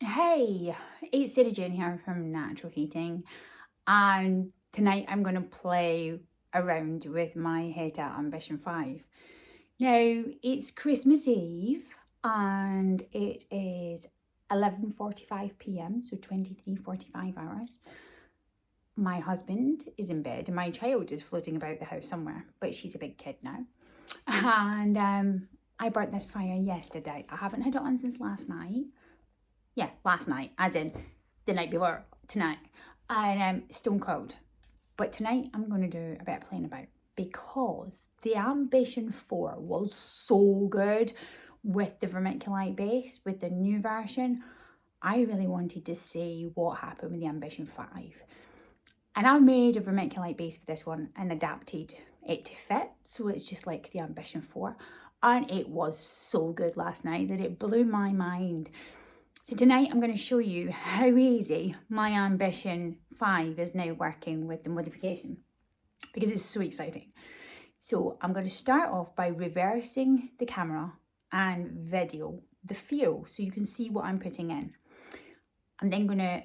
Hey, it's Sarah-Jane here from Natural Heating, and tonight I'm going to play around with my Heta Ambition 5. Now, it's Christmas Eve and it is 11:45 p.m, so 23:45 hours. My husband is in bed and my child is floating about the house somewhere, but she's a big kid now. And I burnt this fire yesterday. I haven't had it on since last night. Yeah, last night, as in the night before tonight, and stone cold. But tonight I'm going to do a bit of playing about because the Ambition 4 was so good with the vermiculite base, with the new version. I really wanted to see what happened with the Ambition 5. And I've made a vermiculite base for this one and adapted it to fit, so it's just like the Ambition 4. And it was so good last night that it blew my mind. So tonight I'm going to show you how easy my Ambition 5 is now working with the modification, because it's so exciting. So I'm going to start off by reversing the camera and video the fuel so you can see what I'm putting in. I'm then going to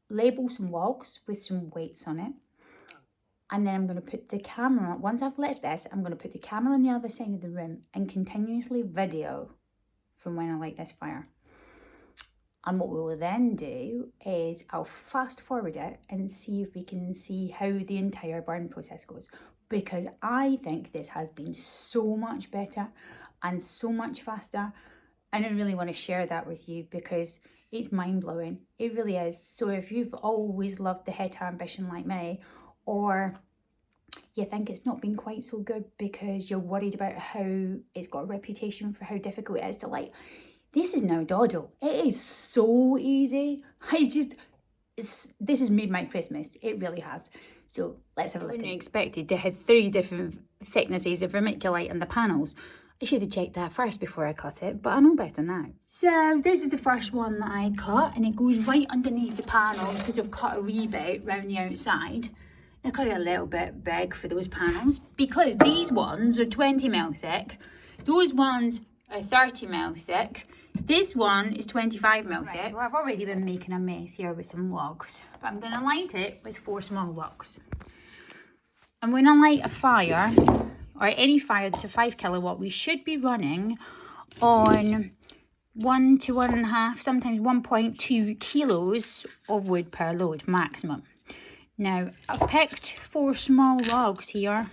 label some logs with some weights on it. And then I'm going to put the camera, once I've lit this, I'm going to put the camera on the other side of the room and continuously video from when I light this fire. And what we will then do is I'll fast forward it and see if we can see how the entire burn process goes. Because I think this has been so much better and so much faster. And I really want to share that with you because it's mind-blowing. It really is. So if you've always loved the Heta Ambition like me, or you think it's not been quite so good because you're worried about how it's got a reputation for how difficult it is to light, this is no doddle. It is so easy. This has made my Christmas. It really has. So let's have a look. I expected to have 3 different thicknesses of vermiculite in the panels. I should have checked that first before I cut it, but I know better now. So this is the first one that I cut, and it goes right underneath the panels because I've cut a wee bit round the outside. I cut it a little bit big for those panels because these ones are 20mm thick. Those ones are 30mm thick. This one is 25mm thick. So I've already been making a mess here with some logs, but I'm going to light it with 4 small logs. And when I light a fire, or any fire that's a 5 kilowatt, we should be running on 1 to 1.5, sometimes 1.2 kilos of wood per load maximum. Now, I've picked 4 small logs here.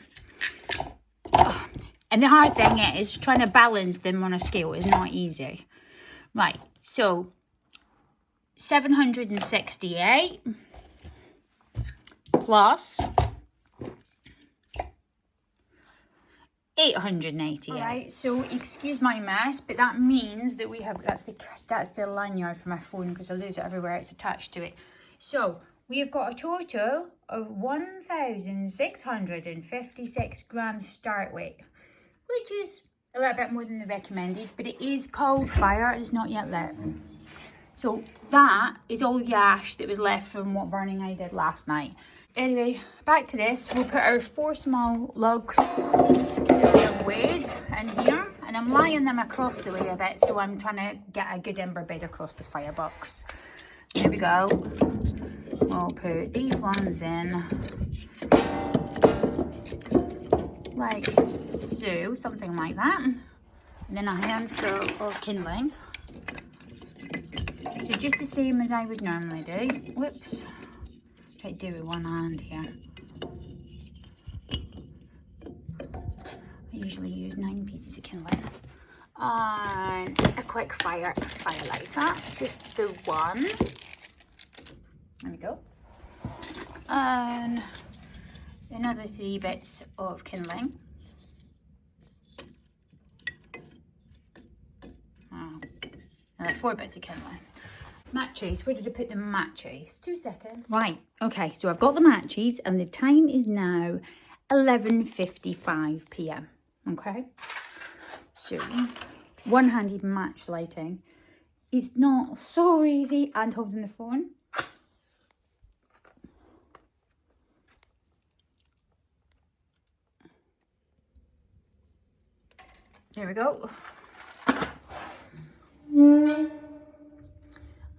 And the hard thing is trying to balance them on a scale is not easy. Right, so 768 plus 888. All right, so excuse my mess, but that means that we have, that's the lanyard for my phone because I lose it everywhere it's attached to it. So we've got a total of 1,656 grams start weight, which is a little bit more than the recommended, but it is cold fire and it's not yet lit. So that is all the ash that was left from what burning I did last night. Anyway, back to this. We'll put our 4 small logs that we have weighed in here, and I'm lying them across the way a bit, so I'm trying to get a good ember bed across the firebox. There we go. We'll put these ones in like so, something like that. And then a handful of kindling. So just the same as I would normally do. Whoops. Try to do it with one hand here. I usually use 9 pieces of kindling. And a quick firelighter. Just the one. There we go. And another 3 bits of kindling. Another 4 bits of kindling. Matches, where did I put the matches? 2 seconds. Right, okay, so I've got the matches and the time is now 11:55 p.m. Okay, so one-handed match lighting is not so easy, and holding the phone. There we go.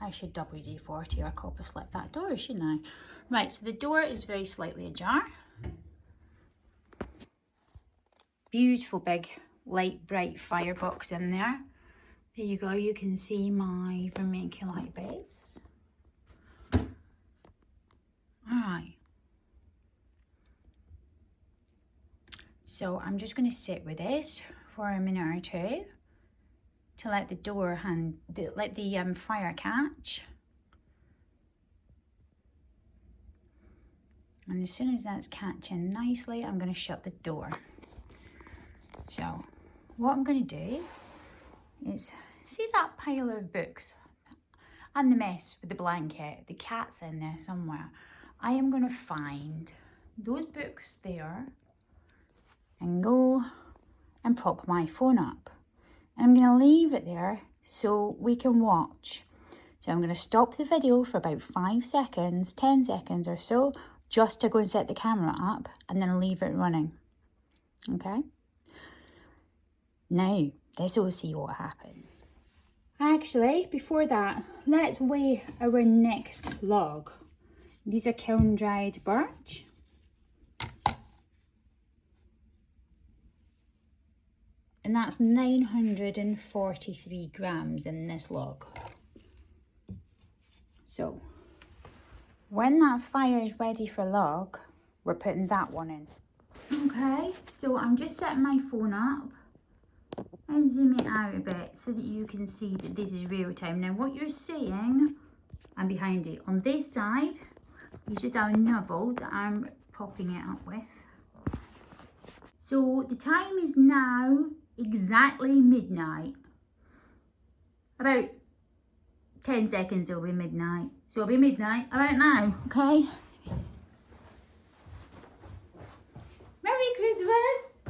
I should WD-40 or copper slip that door, shouldn't I? Right, so the door is very slightly ajar. Beautiful big light bright firebox in there. There you go, you can see my vermiculite base. Alright. So I'm just going to sit with this for a minute or two to let the fire catch. And as soon as that's catching nicely, I'm going to shut the door. So what I'm going to do is, see that pile of books and the mess with the blanket, the cat's in there somewhere. I am going to find those books there and go and prop my phone up. And I'm going to leave it there so we can watch. So I'm going to stop the video for about 5 seconds, 10 seconds or so, just to go and set the camera up and then leave it running. Okay? Now, this will see what happens. Actually, before that, let's weigh our next log. These are kiln dried birch. And that's 943 grams in this log. So, when that fire is ready for log, we're putting that one in. Okay, so I'm just setting my phone up and zoom it out a bit so that you can see that this is real time. Now what you're seeing, I'm behind it. On this side, is just our novel that I'm propping it up with. So the time is now exactly midnight. About 10 seconds it'll be midnight. So it'll be midnight about now, okay? Merry Christmas!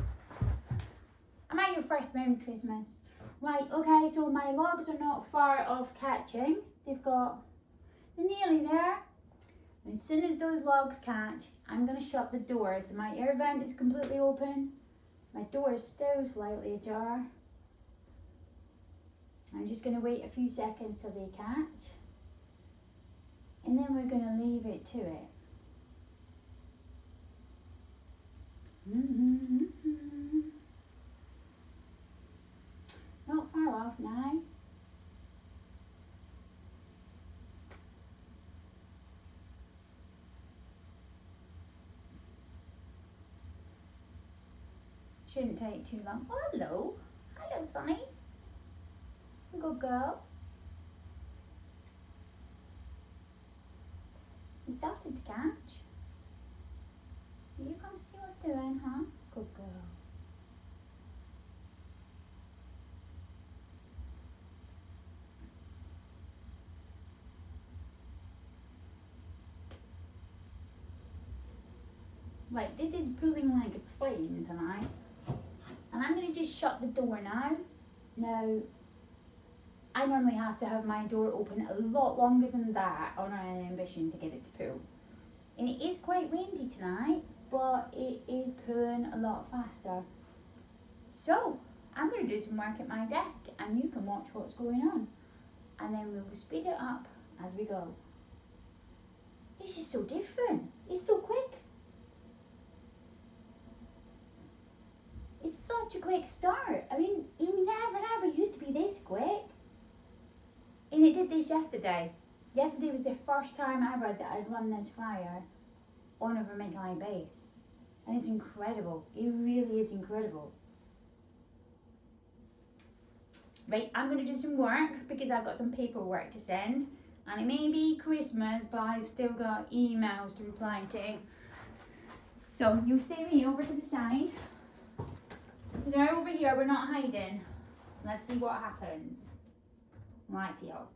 Am I your first Merry Christmas? Right, okay, so my logs are not far off catching. They're nearly there. And as soon as those logs catch, I'm going to shut the door. So my air vent is completely open. My door is still slightly ajar. I'm just going to wait a few seconds till they catch. And then we're going to leave it to it. Not far off now. Shouldn't take too long. Oh, hello. Hello, Sonny. Good girl. You started to catch. You come to see what's doing, huh? Good girl. Right, this is pulling like a train tonight. And I'm going to just shut the door now. Now, I normally have to have my door open a lot longer than that on an Ambition to get it to pull. And it is quite windy tonight, but it is pulling a lot faster. So, I'm going to do some work at my desk and you can watch what's going on. And then we'll speed it up as we go. It's just so different. It's so quick. It's such a quick start. I mean, it never used to be this quick. And it did this yesterday. Yesterday was the first time ever that I'd run this fire on a vermiculite base. And it's incredible. It really is incredible. Right, I'm going to do some work because I've got some paperwork to send. And it may be Christmas, but I've still got emails to reply to. So you'll see me over to the side. They're over here, we're not hiding. Let's see what happens. Right, y'all.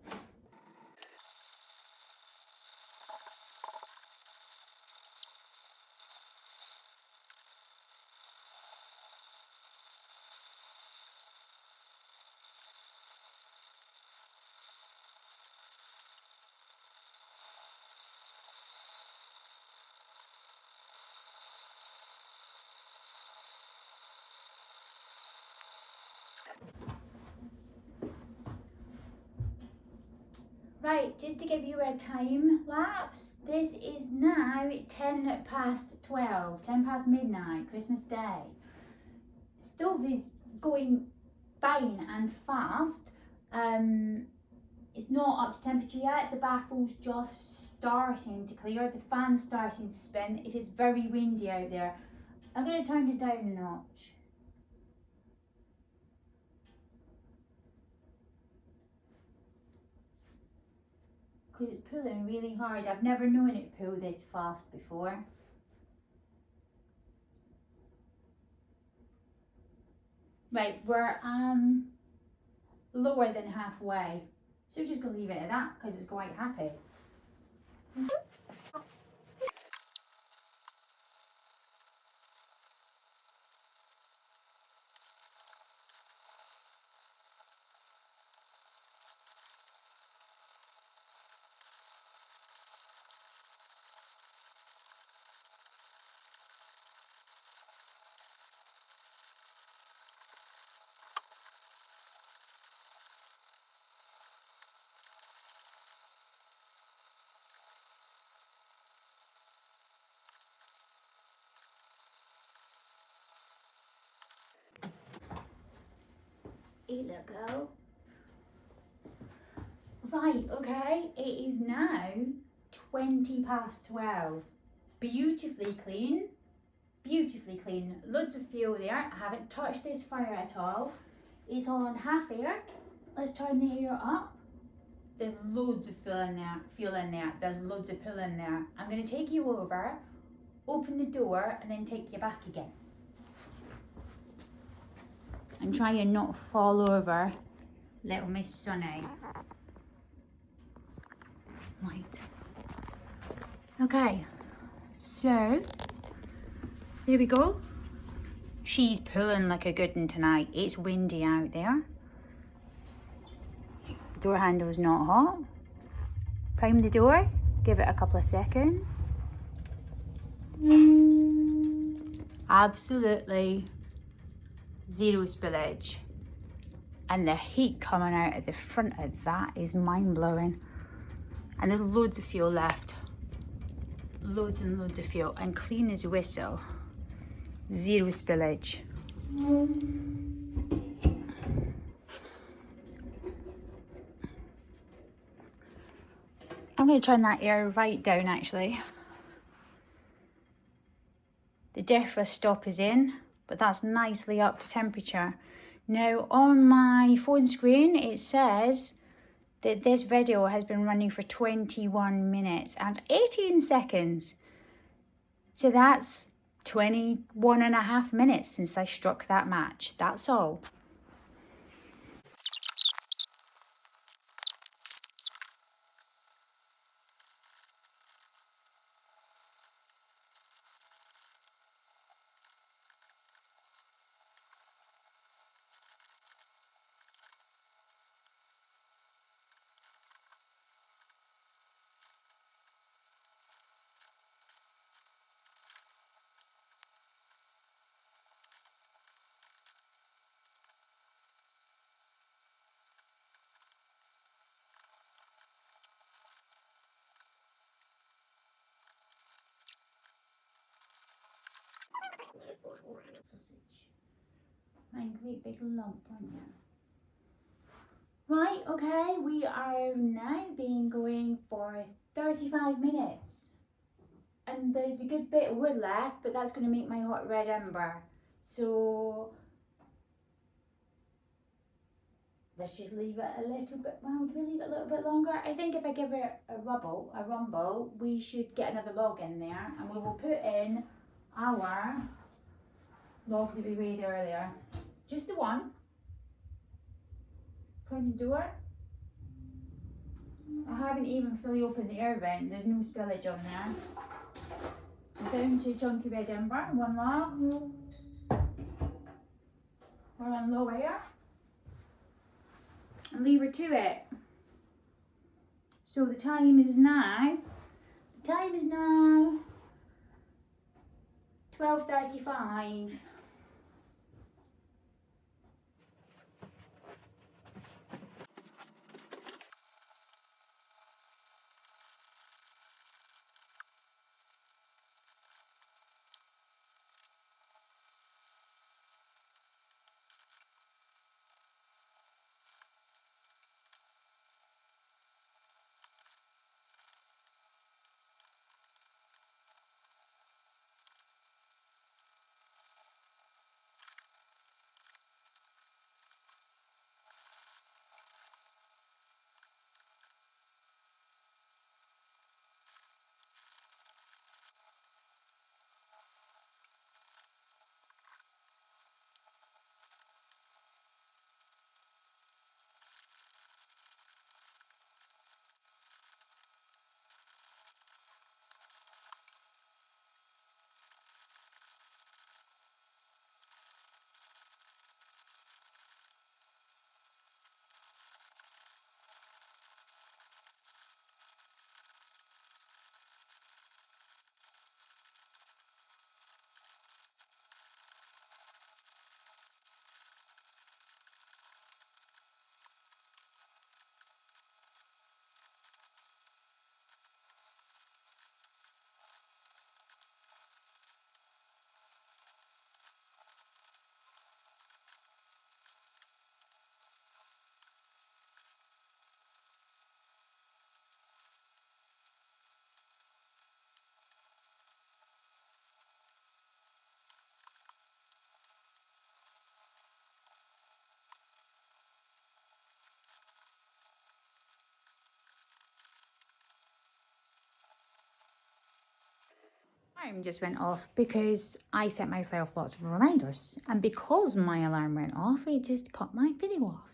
Right, just to give you a time lapse, this is now 10 past 12, 10 past midnight, Christmas Day. Stove is going fine and fast. It's not up to temperature yet. The baffle's just starting to clear. The fan's starting to spin. It is very windy out there. I'm going to turn it down a notch. Because it's pulling really hard. I've never known it pull this fast before. Right, we're lower than halfway. So we're just going to leave it at that because it's quite happy. Here we go. Right, okay, it is now 20 past 12. Beautifully clean, beautifully clean. Loads of fuel there. I haven't touched this fire at all. It's on half air. Let's turn the air up. There's loads of fuel in there. There's loads of pull in there. I'm going to take you over, open the door, and then take you back again. And try and not fall over little Miss Sunny. Right. Okay, so there we go. She's pulling like a good one tonight. It's windy out there. Door handle's not hot. Prime the door, give it a couple of seconds. Absolutely zero spillage. And the heat coming out at the front of that is mind-blowing. And there's loads of fuel left. Loads and loads of fuel, and clean as a whistle. Zero spillage. I'm going to turn that air right down actually. The defrost stop is in, but that's nicely up to temperature. Now on my phone screen it says that this video has been running for 21 minutes and 18 seconds. So that's 21 and a half minutes since I struck that match. That's all. Sausage. My great big lump on you. Right, okay, we are now been going for 35 minutes. And there's a good bit of wood left, but that's going to make my hot red ember. So let's just leave it a little bit. Well, do we leave it a little bit longer? I think if I give it a rumble, we should get another log in there, and we will put in our log that we made earlier. Just the one. Prime the door. I haven't even fully opened the air vent. There's no spillage on there. Down to chunky red ember, one log. We're on low air. And leave her to it. So the time is now 12:35. Alarm just went off because I set myself lots of reminders, and because my alarm went off, it just cut my video off.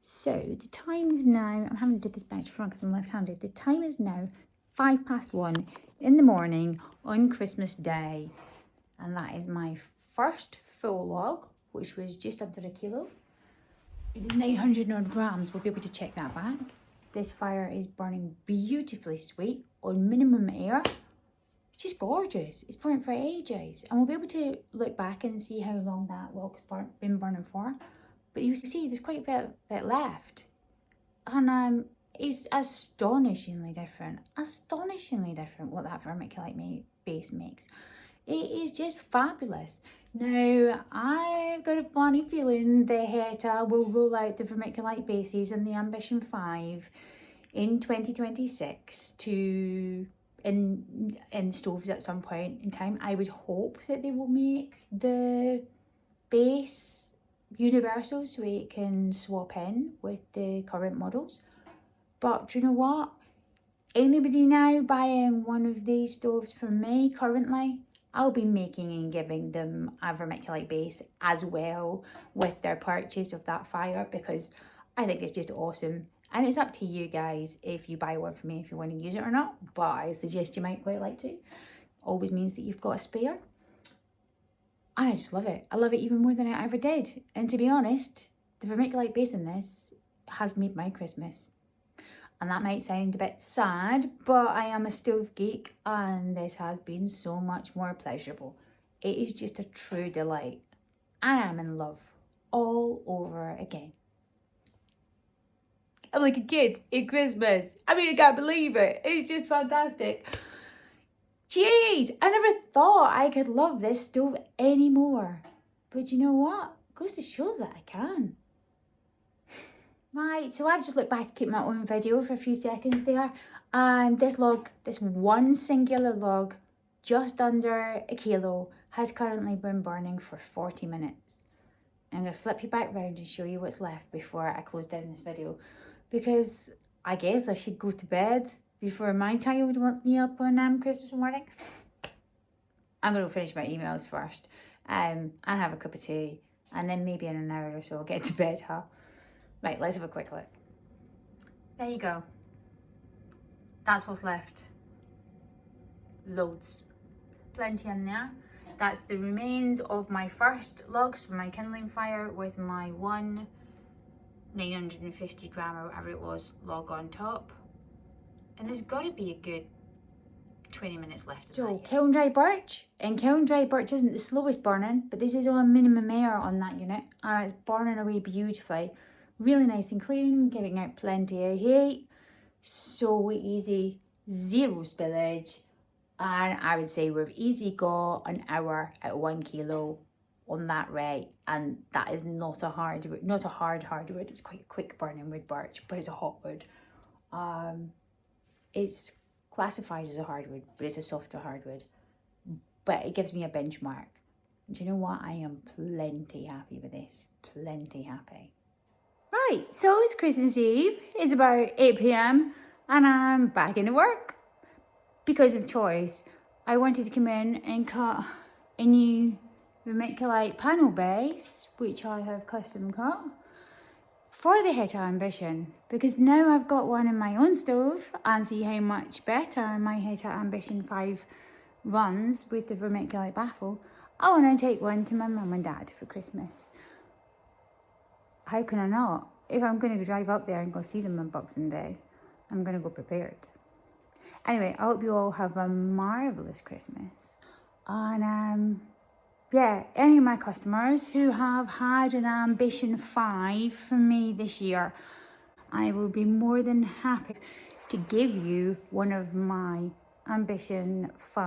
So the time is now, I'm having to do this back to front because I'm left-handed. The time is now 1:05 in the morning on Christmas Day, and that is my first full log, which was just under a kilo. It was 900 odd grams. We'll be able to check that back. This fire is burning beautifully sweet on minimum air. It's just gorgeous. It's burnt for ages, and we'll be able to look back and see how long that log's been burning for. But you see, there's quite a bit left, and it's astonishingly different what that vermiculite base makes. It is just fabulous. Now, I've got a funny feeling that Heta will roll out the vermiculite bases in the Ambition 5 in 2026 in stoves at some point in time. I would hope that they will make the base universal so it can swap in with the current models. But do you know what? Anybody now buying one of these stoves from me currently, I'll be making and giving them a vermiculite base as well with their purchase of that fire, because I think it's just awesome. And it's up to you guys if you buy one from me, if you want to use it or not. But I suggest you might quite like to. Always means that you've got a spare. And I just love it. I love it even more than I ever did. And to be honest, the vermiculite base in this has made my Christmas. And that might sound a bit sad, but I am a stove geek and this has been so much more pleasurable. It is just a true delight. And I'm in love all over again. I'm like a kid at Christmas. I mean, I can't believe it. It's just fantastic. Jeez, I never thought I could love this stove anymore. But you know what? It goes to show that I can. Right, so I've just looked back to keep my own video for a few seconds there. And this log, this one singular log, just under a kilo, has currently been burning for 40 minutes. I'm going to flip you back round and show you what's left before I close down this video. Because I guess I should go to bed before my child wants me up on Christmas morning. I'm going to finish my emails first and have a cup of tea. And then maybe in an hour or so I'll get to bed, huh? Right, let's have a quick look. There you go. That's what's left. Loads. Plenty in there. That's the remains of my first logs from my kindling fire with my one 950 gram or whatever it was log on top. And there's got to be a good 20 minutes left. So kiln dry birch, and kiln dry birch isn't the slowest burning, but this is on minimum air on that unit, and it's burning away beautifully. Really nice and clean, giving out plenty of heat. So easy, zero spillage, and I would say we've easy got an hour at 1 kilo on that rate, and that is not a hard wood. It's quite quick burning wood birch, but it's a hot wood. It's classified as a hardwood, but it's a softer hardwood. But it gives me a benchmark. Do you know what? I am plenty happy with this. Plenty happy. Right, so it's Christmas Eve. It's about 8 p.m. and I'm back into work. Because of choice, I wanted to come in and cut a new vermiculite panel base, which I have custom cut, for the Heta Ambition, because now I've got one in my own stove and see how much better my Heta Ambition 5 runs with the vermiculite baffle. I want to take one to my mum and dad for Christmas. How can I not? If I'm going to drive up there and go see them on Boxing Day, I'm going to go prepared. Anyway, I hope you all have a marvellous Christmas. And yeah, any of my customers who have had an Ambition 5 from me this year, I will be more than happy to give you one of my Ambition 5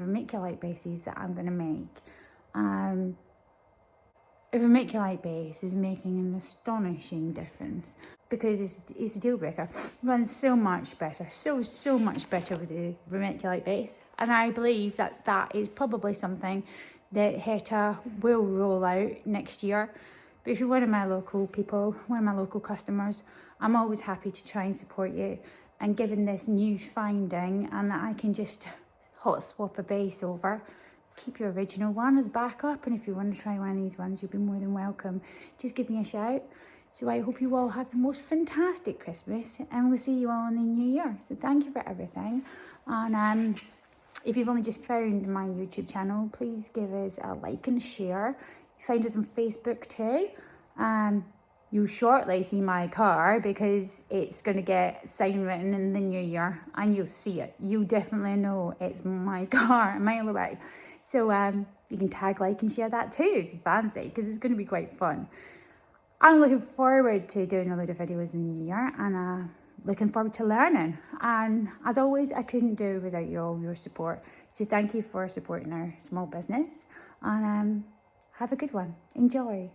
vermiculite bases that I'm going to make. A vermiculite base is making an astonishing difference because it's a deal breaker. Runs so much better, so much better with the vermiculite base. And I believe that is probably something that Heta will roll out next year. But if you're one of my local people, one of my local customers, I'm always happy to try and support you. And given this new finding, and that I can just hot swap a base over. Keep your original one as backup, and if you want to try one of these ones, you'll be more than welcome. Just give me a shout. So I hope you all have the most fantastic Christmas, and we'll see you all in the new year. So thank you for everything. And if you've only just found my YouTube channel, please give us a like and share. Find us on Facebook too. You'll shortly see my car because it's going to get sign written in the new year, and you'll see it. You'll definitely know it's my car a mile away. So you can tag, like and share that too if you fancy, because it's going to be quite fun. I'm looking forward to doing a load of videos in the new year, and looking forward to learning. And as always, I couldn't do it without your support. So thank you for supporting our small business, and have a good one. Enjoy.